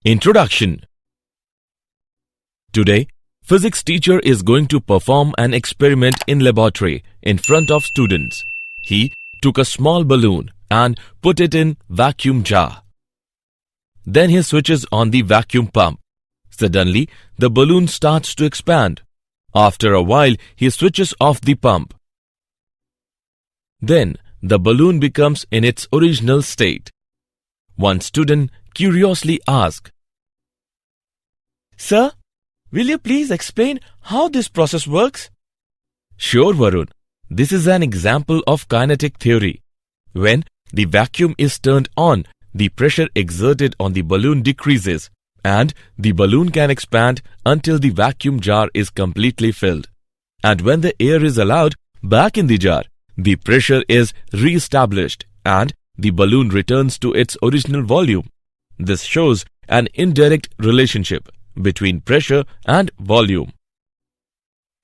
Introduction. Today, physics teacher is going to perform an experiment in laboratory in front of students. He took a small balloon and put it in vacuum jar. Then he switches on the vacuum pump. Suddenly, the balloon starts to expand. After a while, he switches off the pump. Then, the balloon becomes in its original state. One student curiously asks, "Sir, will you please explain how this process works?" Sure, Varun. This is an example of kinetic theory. When the vacuum is turned on, the pressure exerted on the balloon decreases, and the balloon can expand until the vacuum jar is completely filled. And when the air is allowed back in the jar, the pressure is re-established and the balloon returns to its original volume. This shows an indirect relationship between pressure and volume.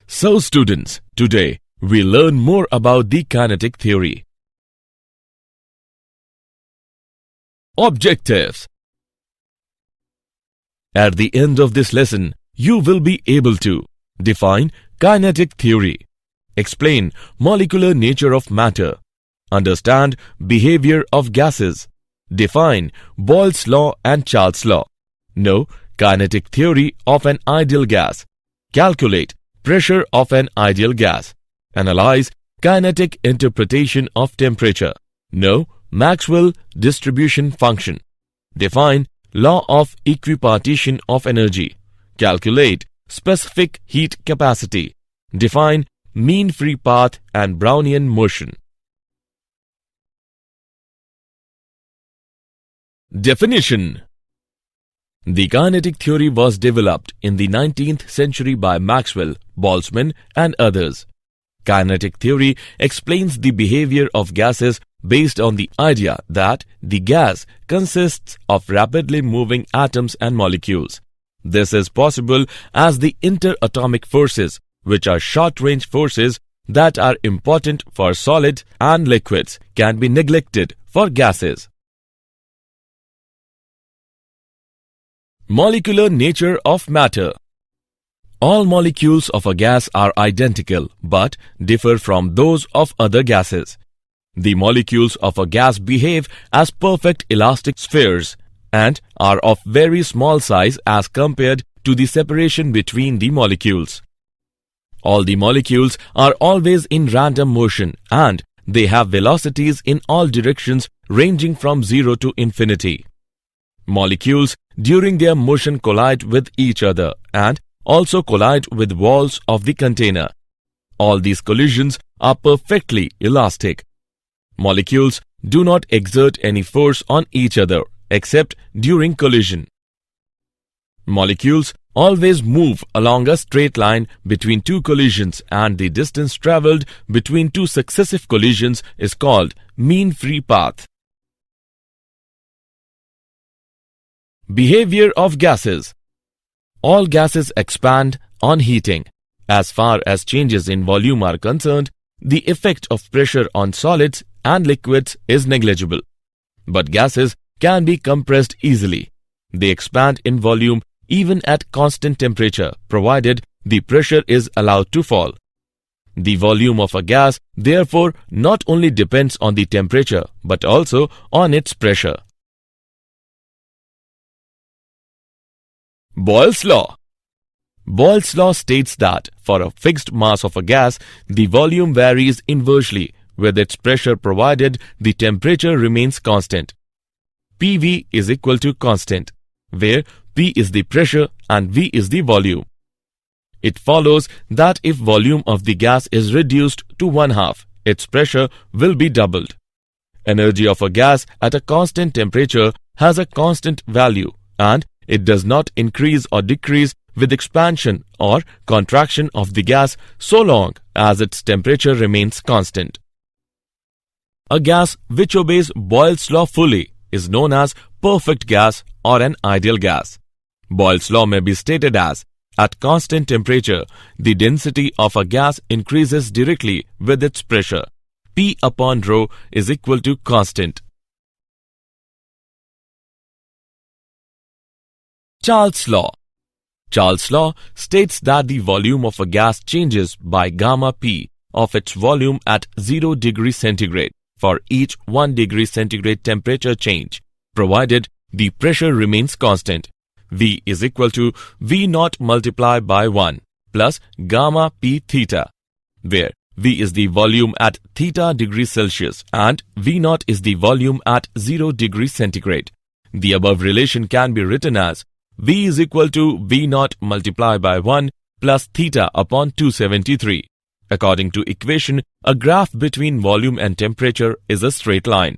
So students, today we learn more about the kinetic theory. Objectives. At the end of this lesson, you will be able to define kinetic theory, explain molecular nature of matter, understand behavior of gases, define Boyle's law and Charles' law, know kinetic theory of an ideal gas, calculate pressure of an ideal gas, analyze kinetic interpretation of temperature, know Maxwell distribution function, define law of equipartition of energy, calculate specific heat capacity, define mean free path and Brownian motion. Definition. The kinetic theory was developed in the 19th century by Maxwell, Boltzmann and others. Kinetic theory explains the behavior of gases based on the idea that the gas consists of rapidly moving atoms and molecules. This is possible as the interatomic forces, which are short-range forces that are important for solids and liquids, can be neglected for gases. Molecular nature of matter. All molecules of a gas are identical but differ from those of other gases. The molecules of a gas behave as perfect elastic spheres and are of very small size as compared to the separation between the molecules. All the molecules are always in random motion and they have velocities in all directions ranging from 0 to infinity. Molecules during their motion collide with each other and also collide with walls of the container. All these collisions are perfectly elastic. Molecules do not exert any force on each other except during collision. Molecules always move along a straight line between two collisions and the distance travelled between two successive collisions is called mean free path. Behavior of gases. All gases expand on heating. As far as changes in volume are concerned, the effect of pressure on solids and liquids is negligible. But gases can be compressed easily. They expand in volume even at constant temperature, provided the pressure is allowed to fall. The volume of a gas, therefore, not only depends on the temperature, but also on its pressure. Boyle's law. Boyle's law states that for a fixed mass of a gas, the volume varies inversely with its pressure provided the temperature remains constant. PV is equal to constant, where P is the pressure and V is the volume. It follows that if volume of the gas is reduced to 1/2, its pressure will be doubled. Energy of a gas at a constant temperature has a constant value and it does not increase or decrease with expansion or contraction of the gas so long as its temperature remains constant. A gas which obeys Boyle's law fully is known as perfect gas or an ideal gas. Boyle's law may be stated as At constant temperature, the density of a gas increases directly with its pressure. P upon rho is equal to constant. Charles' law. Charles' law states that the volume of a gas changes by gamma P of its volume at 0 degrees centigrade for each 1 degree centigrade temperature change, provided the pressure remains constant. V is equal to V naught multiplied by 1 plus gamma P theta, where V is the volume at theta degrees Celsius and V naught is the volume at 0 degrees centigrade. The above relation can be written as V is equal to V naught multiplied by 1 plus theta upon 273. According to equation, a graph between volume and temperature is a straight line.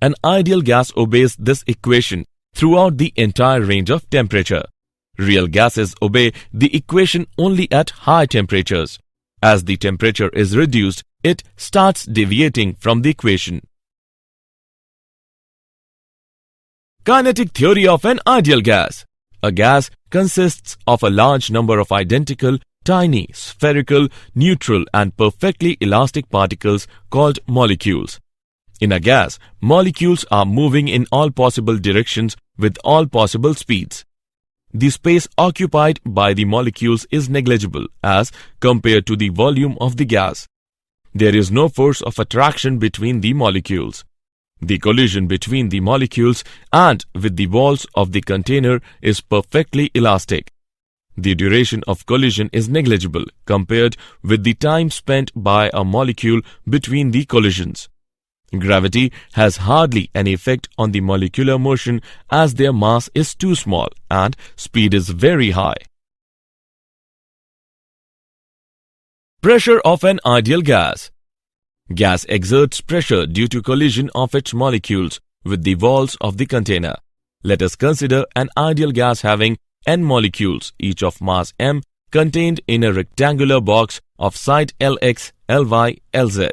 An ideal gas obeys this equation throughout the entire range of temperature. Real gases obey the equation only at high temperatures. As the temperature is reduced, it starts deviating from the equation. Kinetic theory of an ideal gas. A gas consists of a large number of identical, tiny, spherical, neutral and perfectly elastic particles called molecules. In a gas, molecules are moving in all possible directions with all possible speeds. The space occupied by the molecules is negligible as compared to the volume of the gas. There is no force of attraction between the molecules. The collision between the molecules and with the walls of the container is perfectly elastic. The duration of collision is negligible compared with the time spent by a molecule between the collisions. Gravity has hardly any effect on the molecular motion as their mass is too small and speed is very high. Pressure of an ideal gas. Gas exerts pressure due to collision of its molecules with the walls of the container. Let us consider an ideal gas having n molecules, each of mass m, contained in a rectangular box of side Lx, Ly, Lz.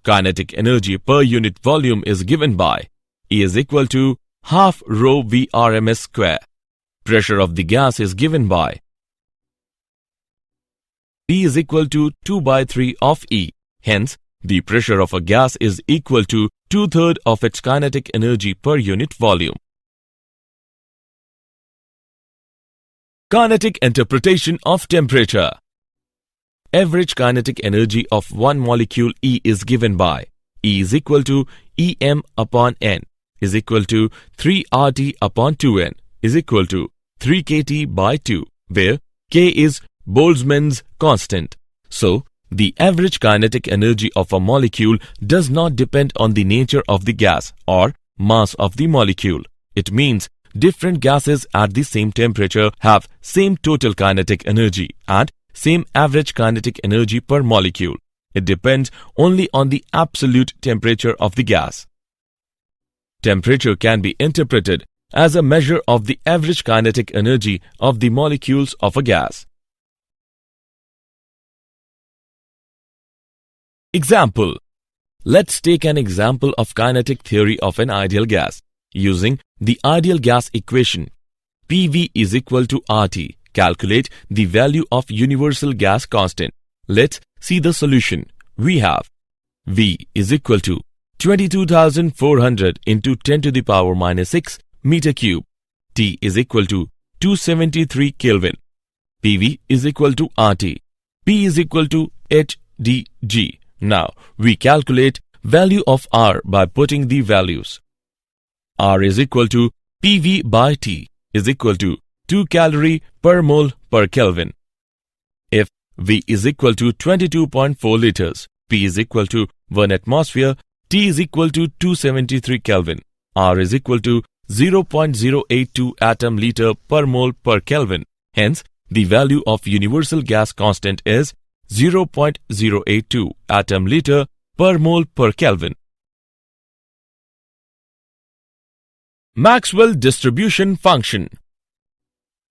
Kinetic energy per unit volume is given by E is equal to half rho V RMS square. Pressure of the gas is given by P is equal to 2 by 3 of E. Hence, the pressure of a gas is equal to 2/3 of its kinetic energy per unit volume. Kinetic interpretation of temperature. Average kinetic energy of one molecule E is given by E is equal to Em upon N is equal to 3 RT upon 2N is equal to 3 kT by 2, where K is Boltzmann's constant. So, the average kinetic energy of a molecule does not depend on the nature of the gas or mass of the molecule. It means different gases at the same temperature have same total kinetic energy and same average kinetic energy per molecule. It depends only on the absolute temperature of the gas. Temperature can be interpreted as a measure of the average kinetic energy of the molecules of a gas. Example. Let's take an example of kinetic theory of an ideal gas. Using the ideal gas equation, PV is equal to RT. Calculate the value of universal gas constant. Let's see the solution. We have V is equal to 22,400 into 10 to the power minus 6 meter cube. T is equal to 273 Kelvin. PV is equal to RT. P is equal to HDG. Now, we calculate value of R by putting the values. R is equal to PV by T is equal to 2 calorie per mole per Kelvin. If V is equal to 22.4 liters, P is equal to 1 atmosphere, T is equal to 273 Kelvin, R is equal to 0.082 atom liter per mole per Kelvin. Hence, the value of universal gas constant is 0.082 atom liter per mole per Kelvin. Maxwell distribution function.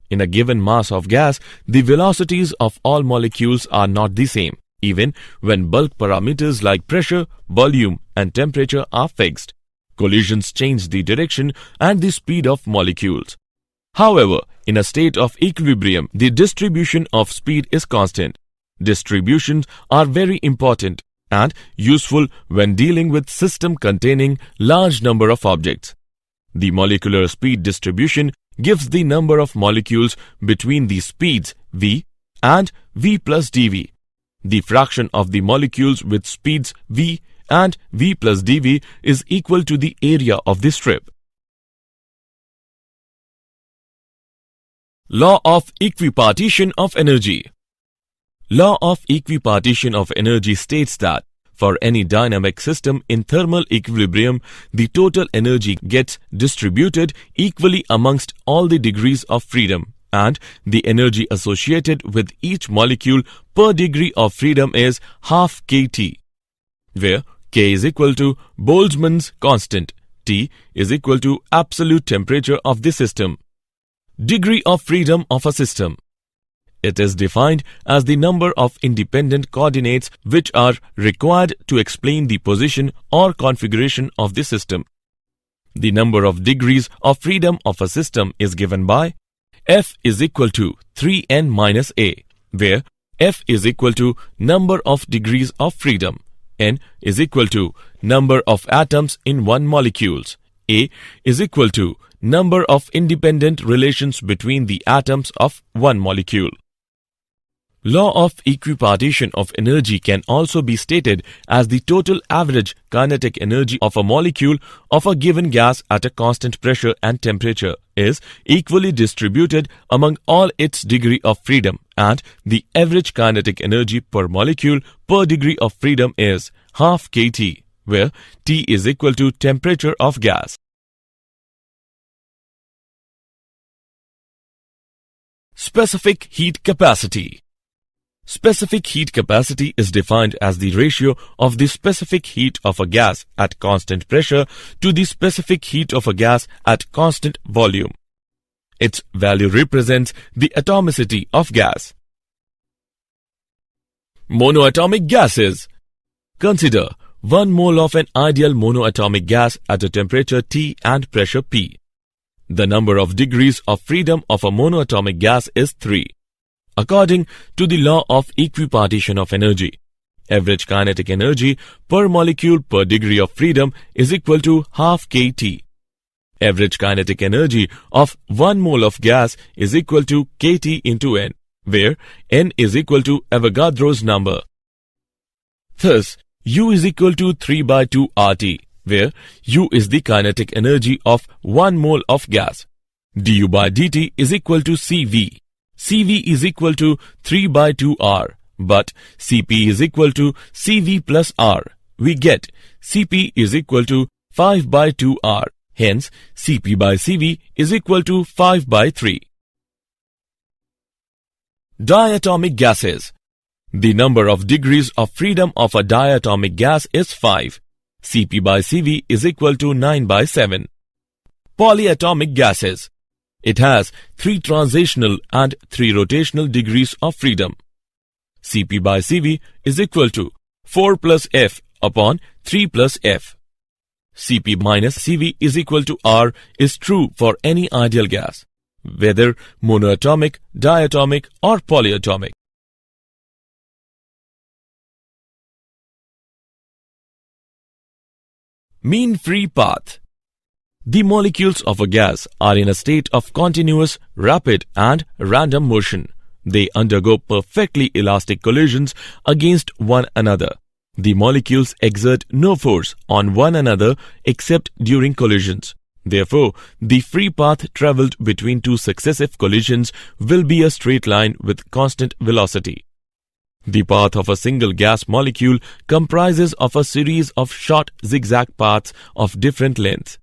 In a given mass of gas, the velocities of all molecules are not the same, even when bulk parameters like pressure, volume, and temperature are fixed. Collisions change the direction and the speed of molecules. However, in a state of equilibrium, the distribution of speed is constant. Distributions are very important and useful when dealing with system containing large number of objects. The molecular speed distribution gives the number of molecules between the speeds v and v plus dv. The fraction of the molecules with speeds v and v plus dv is equal to the area of the strip. Law of equipartition of energy. Law of equipartition of energy states that for any dynamic system in thermal equilibrium, the total energy gets distributed equally amongst all the degrees of freedom, and the energy associated with each molecule per degree of freedom is half kT, where K is equal to Boltzmann's constant, T is equal to absolute temperature of the system. Degree of freedom of a system. It is defined as the number of independent coordinates which are required to explain the position or configuration of the system. The number of degrees of freedom of a system is given by F is equal to 3n minus A, where F is equal to number of degrees of freedom, N is equal to number of atoms in one molecules, A is equal to number of independent relations between the atoms of one molecule. Law of equipartition of energy can also be stated as the total average kinetic energy of a molecule of a given gas at a constant pressure and temperature is equally distributed among all its degree of freedom, and the average kinetic energy per molecule per degree of freedom is half kT, where T is equal to temperature of gas. Specific heat capacity. Specific heat capacity is defined as the ratio of the specific heat of a gas at constant pressure to the specific heat of a gas at constant volume. Its value represents the atomicity of gas. Monoatomic gases. Consider 1 mole of an ideal monoatomic gas at a temperature T and pressure P. The number of degrees of freedom of a monoatomic gas is 3. According to the law of equipartition of energy, average kinetic energy per molecule per degree of freedom is equal to half kT. Average kinetic energy of 1 mole of gas is equal to kT into N, where N is equal to Avogadro's number. Thus, U is equal to 3 by 2 RT, where U is the kinetic energy of 1 mole of gas. Du by dt is equal to Cv. Cv is equal to 3 by 2 R, but Cp is equal to Cv plus R. We get Cp is equal to 5 by 2 R. Hence, Cp by Cv is equal to 5 by 3. Diatomic gases. The number of degrees of freedom of a diatomic gas is 5. Cp by Cv is equal to 9 by 7. Polyatomic gases. It has 3 transitional and 3 rotational degrees of freedom. Cp by Cv is equal to 4 plus F upon 3 plus F. Cp minus Cv is equal to R is true for any ideal gas, whether monoatomic, diatomic or polyatomic. Mean free path. The molecules of a gas are in a state of continuous, rapid and random motion. They undergo perfectly elastic collisions against one another. The molecules exert no force on one another except during collisions. Therefore, the free path travelled between two successive collisions will be a straight line with constant velocity. The path of a single gas molecule comprises of a series of short zigzag paths of different lengths.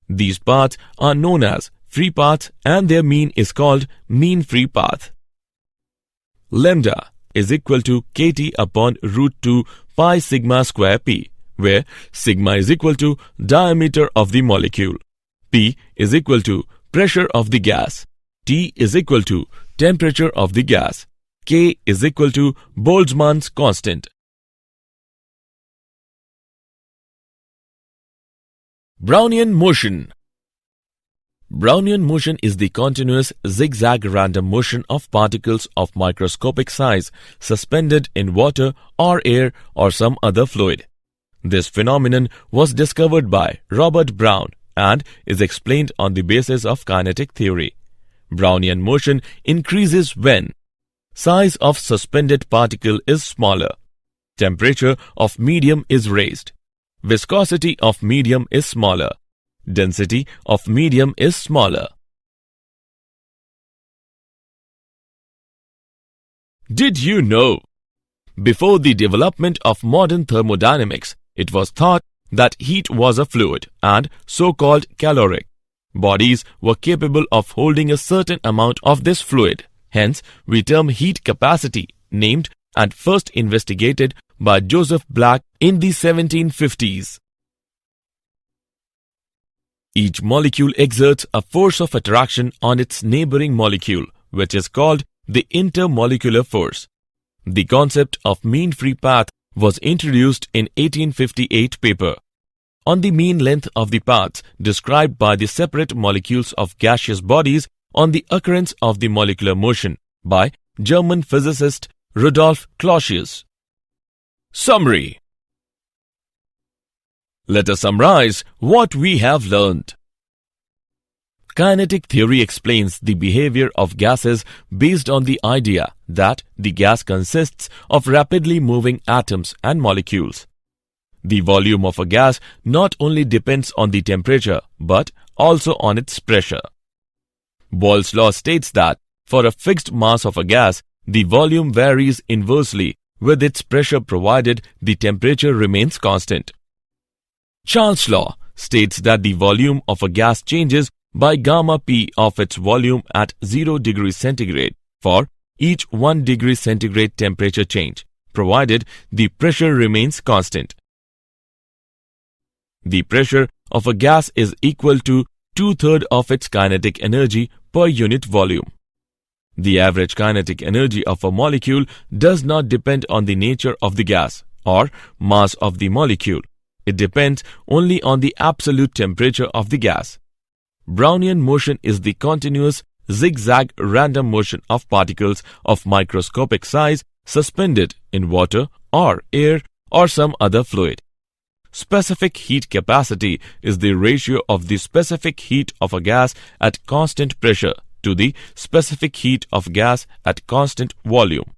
These paths are known as free paths and their mean is called mean free path. Lambda is equal to kT upon root 2 pi sigma square p, where sigma is equal to diameter of the molecule, p is equal to pressure of the gas, T is equal to temperature of the gas, K is equal to Boltzmann's constant. Brownian motion. Brownian motion is the continuous zigzag random motion of particles of microscopic size suspended in water or air or some other fluid. This phenomenon was discovered by Robert Brown and is explained on the basis of kinetic theory. Brownian motion increases when size of suspended particle is smaller, temperature of medium is raised, viscosity of medium is smaller, density of medium is smaller. Did you know? Before the development of modern thermodynamics, it was thought that heat was a fluid and so-called caloric. Bodies were capable of holding a certain amount of this fluid. Hence, we term heat capacity, named and first investigated by Joseph Black in the 1750s. Each molecule exerts a force of attraction on its neighboring molecule, which is called the intermolecular force. The concept of mean free path was introduced in 1858 paper on the mean length of the paths described by the separate molecules of gaseous bodies on the occurrence of the molecular motion by German physicist Rudolf Clausius. Summary. Let us summarize what we have learned. Kinetic theory explains the behavior of gases based on the idea that the gas consists of rapidly moving atoms and molecules. The volume of a gas not only depends on the temperature but also on its pressure. Boyle's law states that for a fixed mass of a gas, the volume varies inversely with its pressure provided the temperature remains constant. Charles' law states that the volume of a gas changes by gamma p of its volume at 0 degrees centigrade for each 1 degree centigrade temperature change, provided the pressure remains constant. The pressure of a gas is equal to 2/3 of its kinetic energy per unit volume. The average kinetic energy of a molecule does not depend on the nature of the gas or mass of the molecule. It depends only on the absolute temperature of the gas. Brownian motion is the continuous zigzag random motion of particles of microscopic size suspended in water or air or some other fluid. Specific heat capacity is the ratio of the specific heat of a gas at constant pressure to the specific heat of gas at constant volume.